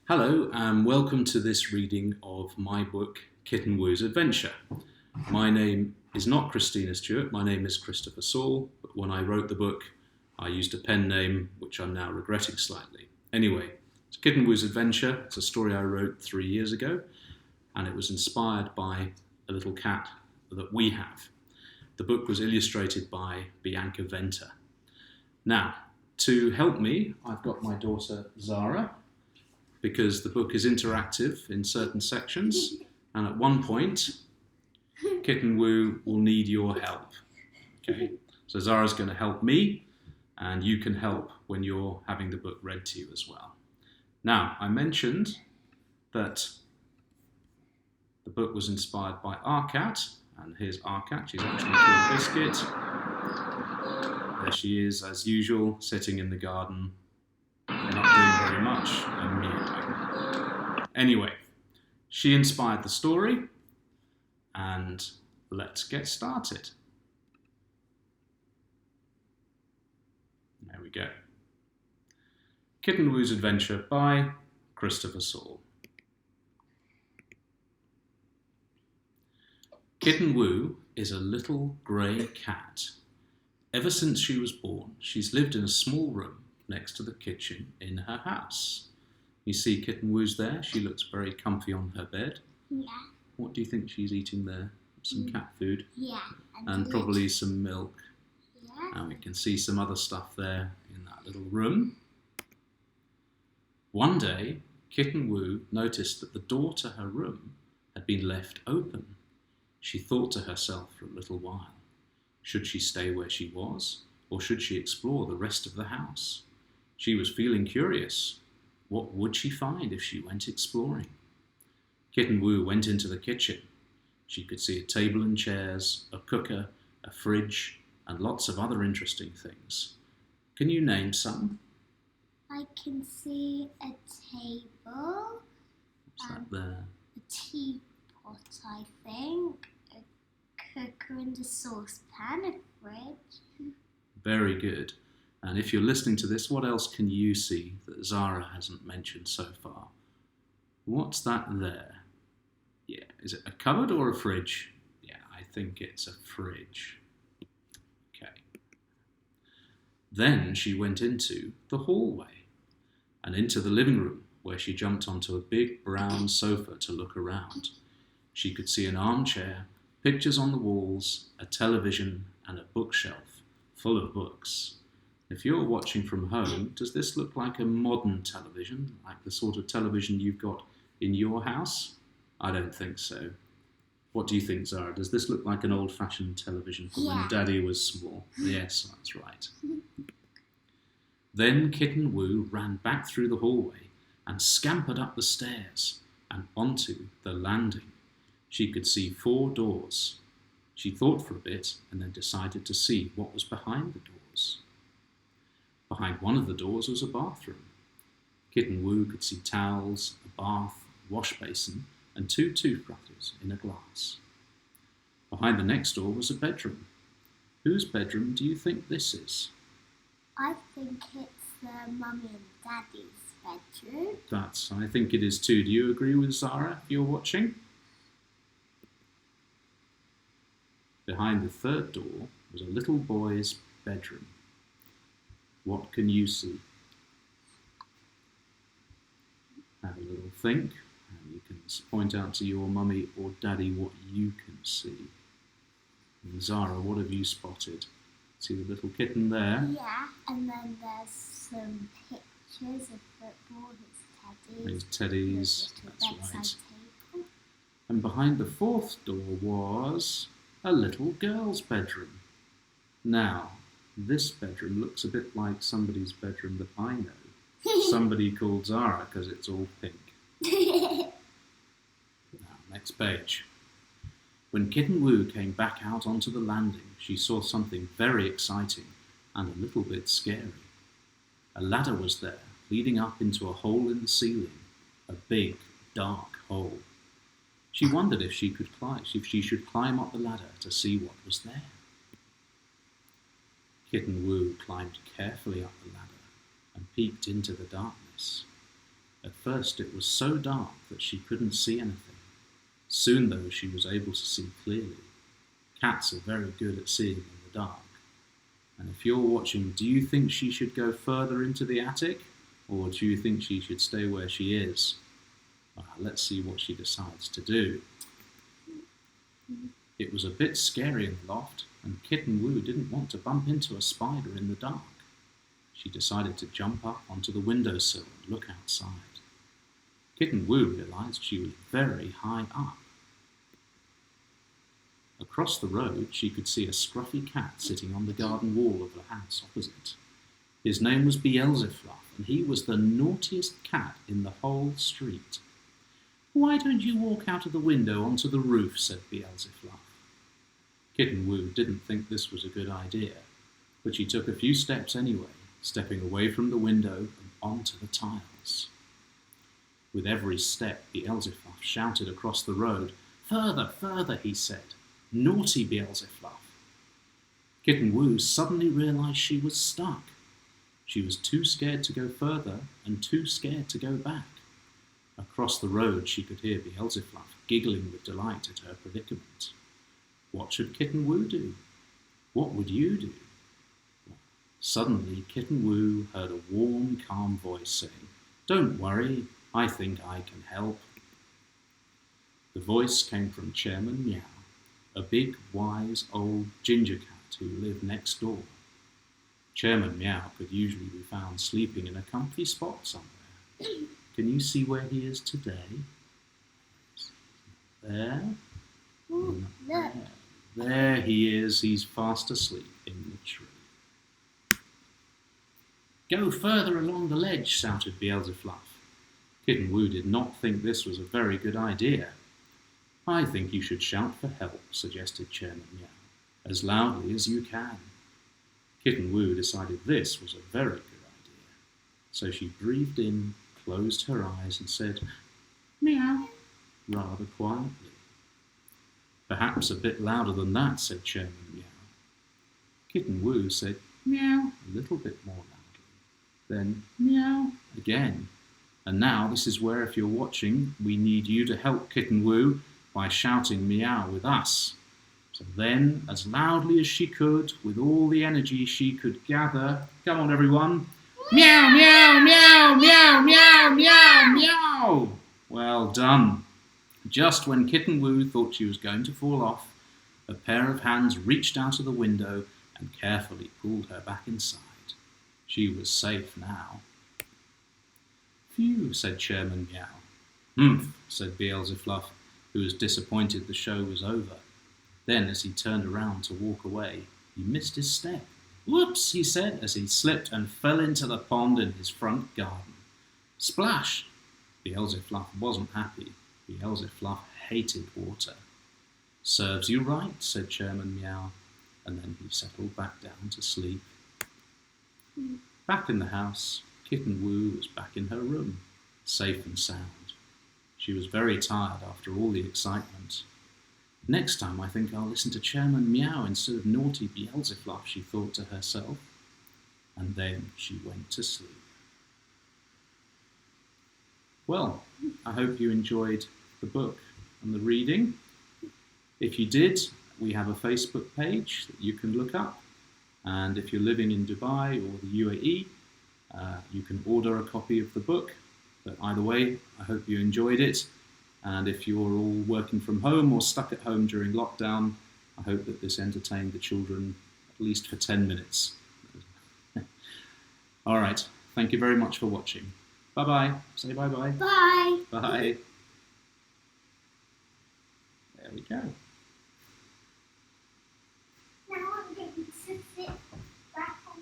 Hello and welcome to this reading of my book, Kitten Woo's Adventure. My name is not Christina Stuart, my name is Christopher Saul, but when I wrote the book I used a pen name which I'm now regretting slightly. Anyway, it's Kitten Woo's Adventure. It's a story I wrote 3 years ago and it was inspired by a little cat that we have. The book was illustrated by Bianca Venter. Now, to help me, I've got my daughter Zara, because the book is interactive in certain sections, and at one point, Kitten Woo will need your help. Okay, so Zara's going to help me, and you can help when you're having the book read to you as well. Now, I mentioned that the book was inspired by our cat, and here's our cat. She's actually called Biscuit. There she is, as usual, sitting in the garden, not doing very much, and meowing. Anyway, she inspired the story, and let's get started. There we go. Kitten Woo's Adventure by Christopher Saul. Kitten Woo is a little grey cat. Ever since she was born, she's lived in a small room next to the kitchen in her house. You see Kitten Woo's there. She looks very comfy on her bed. Yeah. What do you think she's eating there? Some cat food? Yeah. And probably some milk. Yeah. And we can see some other stuff there in that little room. One day, Kitten Woo noticed that the door to her room had been left open. She thought to herself for a little while. Should she stay where she was, or should she explore the rest of the house? She was feeling curious. What would she find if she went exploring? Kitten Woo went into the kitchen. She could see a table and chairs, a cooker, a fridge, and lots of other interesting things. Can you name some? I can see a table. What's that there? A teapot, I think. A cooker and a saucepan, a fridge. Very good. And if you're listening to this, what else can you see that Zara hasn't mentioned so far? What's that there? Yeah, is it a cupboard or a fridge? Yeah, I think it's a fridge. Okay. Then she went into the hallway and into the living room, where she jumped onto a big brown sofa to look around. She could see an armchair, pictures on the walls, a television, and a bookshelf full of books. If you're watching from home, does this look like a modern television, like the sort of television you've got in your house? I don't think so. What do you think, Zara? Does this look like an old-fashioned television from when Daddy was small? Yes, that's right. Then Kitten Woo ran back through the hallway and scampered up the stairs and onto the landing. She could see 4 doors. She thought for a bit and then decided to see what was behind the doors. Behind one of the doors was a bathroom. Kitten Woo could see towels, a bath, wash basin, and 2 toothbrushes in a glass. Behind the next door was a bedroom. Whose bedroom do you think this is? I think it's the Mummy and Daddy's bedroom. I think it is too. Do you agree with Zara if you're watching? Behind the 3rd door was a little boy's bedroom. What can you see? Have a little think, and you can point out to your mummy or daddy what you can see. And Zara, what have you spotted? See the little kitten there? Yeah, and then there's some pictures of football, his teddies, that's right. Table. And behind the 4th door was a little girl's bedroom. Now, this bedroom looks a bit like somebody's bedroom that I know. Somebody called Zara, because it's all pink. Now, next page. When Kitten Woo came back out onto the landing, she saw something very exciting and a little bit scary. A ladder was there, leading up into a hole in the ceiling, a big, dark hole. She wondered if she should climb up the ladder to see what was there. Kitten Woo climbed carefully up the ladder and peeked into the darkness. At first it was so dark that she couldn't see anything. Soon, though, she was able to see clearly. Cats are very good at seeing in the dark. And if you're watching, do you think she should go further into the attic, or do you think she should stay where she is? Well, let's see what she decides to do. It was a bit scary in the loft, and Kitten Woo didn't want to bump into a spider in the dark. She decided to jump up onto the windowsill and look outside. Kitten Woo realized she was very high up. Across the road, she could see a scruffy cat sitting on the garden wall of the house opposite. His name was Beelzefluff, and he was the naughtiest cat in the whole street. "Why don't you walk out of the window onto the roof?" said Beelzefluff. Kitten Woo didn't think this was a good idea, but she took a few steps anyway, stepping away from the window and onto the tiles. With every step, Beelzefluff shouted across the road. "Further, further," he said. "Naughty Beelzefluff." Kitten Woo suddenly realized she was stuck. She was too scared to go further and too scared to go back. Across the road, she could hear Beelzefluff giggling with delight at her predicament. What should Kitten Woo do? What would you do? Suddenly, Kitten Woo heard a warm, calm voice saying, "Don't worry, I think I can help." The voice came from Chairman Meow, a big, wise, old ginger cat who lived next door. Chairman Meow could usually be found sleeping in a comfy spot somewhere. Can you see where he is today? There. Ooh, look. There he is. He's fast asleep in the tree. "Go further along the ledge," shouted Beelzefluff. Kitten Woo did not think this was a very good idea. "I think you should shout for help," suggested Chairman Meow, "as loudly as you can." Kitten Woo decided this was a very good idea. So she breathed in, closed her eyes and said, "Meow," rather quietly. "Perhaps a bit louder than that," said Chairman Meow. Kitten Woo said, "Meow," a little bit more loudly. Then, "Meow," again. And now this is where, if you're watching, we need you to help Kitten Woo by shouting meow with us. So then, as loudly as she could, with all the energy she could gather, come on everyone, meow, meow, meow, meow, meow, meow, meow. Well done. Just when Kitten Woo thought she was going to fall off, a pair of hands reached out of the window and carefully pulled her back inside. She was safe now. "Phew," said Chairman Meow. "Humph," said Beelzefluff, who was disappointed the show was over. Then, as he turned around to walk away, he missed his step. "Whoops," he said, as he slipped and fell into the pond in his front garden. Splash! Beelzefluff wasn't happy. Beelzefluff hated water. "Serves you right," said Chairman Meow, and then he settled back down to sleep. Back in the house, Kitten Woo was back in her room, safe and sound. She was very tired after all the excitement. "Next time I think I'll listen to Chairman Meow instead of naughty Beelzefluff," she thought to herself. And then she went to sleep. Well, I hope you enjoyed the book and the reading. If you did, we have a Facebook page that you can look up. And if you're living in Dubai or the UAE, you can order a copy of the book. But either way, I hope you enjoyed it. And if you're all working from home or stuck at home during lockdown, I hope that this entertained the children at least for 10 minutes. All right, thank you very much for watching. Bye-bye. Say bye-bye. Bye. Bye. There we go.